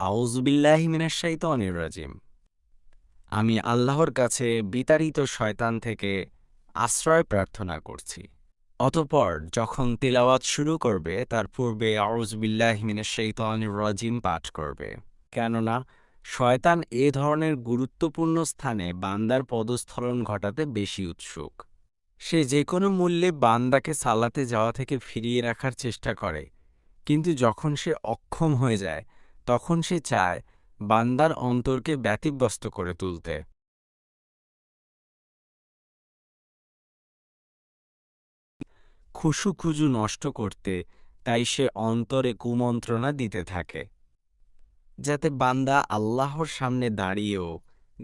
আউযু বিল্লাহি মিনাশ শাইতানির রাজিম। আমি আল্লাহর কাছে বিতাড়িত শয়তান থেকে আশ্রয় প্রার্থনা করছি। অতঃপর যখন তিলাওয়াত শুরু করবে তার পূর্বে আউযু বিল্লাহি মিনাশ শাইতানির রাজিম পাঠ করবে। কেননা শয়তান এ ধরনের গুরুত্বপূর্ণ স্থানে বান্দার পদস্খলন ঘটাতে বেশি উৎসুক। সে যেকোনো মূল্যে বান্দাকে সালাতে যাওয়া থেকে ফিরিয়ে রাখার চেষ্টা করে, কিন্তু যখন সে অক্ষম হয়ে যায় তখন সে চায় বান্দার অন্তরকে ব্যতিব্যস্ত করে তুলতে। খুশু-খুজু নষ্ট করতে তাই সে অন্তরে কুমন্ত্রণা দিতে থাকে, যাতে বান্দা আল্লাহর সামনে দাঁড়িয়েও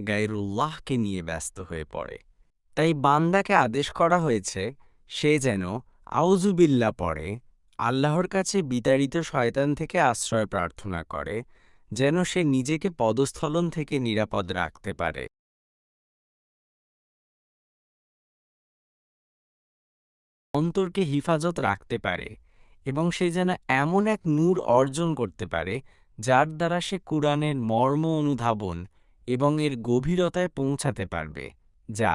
গায়রুল্লাহকে নিয়ে ব্যস্ত হয়ে পড়ে। তাই বান্দাকে আদেশ করা হয়েছে সে যেন আউযুবিল্লাহ পড়ে, আল্লাহর কাছে বিতাড়িত শয়তান থেকে আশ্রয় প্রার্থনা করে, যেন সে নিজেকে পদস্খলন থেকে নিরাপদ রাখতে পারে, অন্তরকে হিফাজত রাখতে পারে এবং সে যেন এমন এক নূর অর্জন করতে পারে যার দ্বারা সে কুরআনের মর্ম অনুধাবন এবং এর গভীরতায় পৌঁছাতে পারবে, যা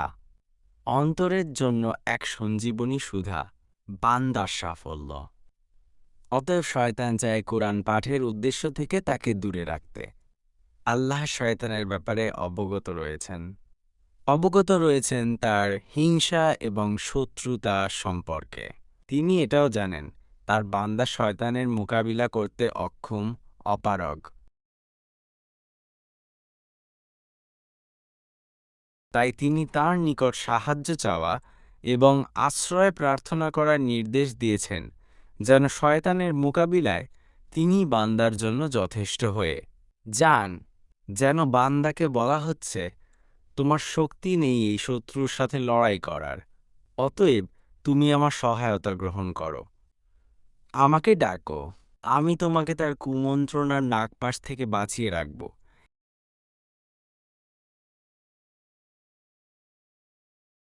অন্তরের জন্য এক সঞ্জীবনী সুধা, বান্দার সাফল্য। অতএব শয়তান চায় কোরআন পাঠের উদ্দেশ্য থেকে তাকে দূরে রাখতে। আল্লাহ শয়তানের ব্যাপারে অবগত রয়েছেন তার হিংসা এবং শত্রুতা সম্পর্কে। তিনি এটাও জানেন তার বান্দা শয়তানের মোকাবিলা করতে অক্ষম, অপারগ। তাই তিনি তার নিকট সাহায্য চাওয়া এবং আশ্রয় প্রার্থনা করার নির্দেশ দিয়েছেন, যেন শয়তানের মোকাবিলায় তিনি বান্দার জন্য যথেষ্ট হয়ে যান। যেন বান্দাকে বলা হচ্ছে, তোমার শক্তি নেই এই শত্রুর সাথে লড়াই করার, অতএব তুমি আমার সহায়তা গ্রহণ করো, আমাকে ডাকো, আমি তোমাকে তার কুমন্ত্রণার নাগপাশ থেকে বাঁচিয়ে রাখব।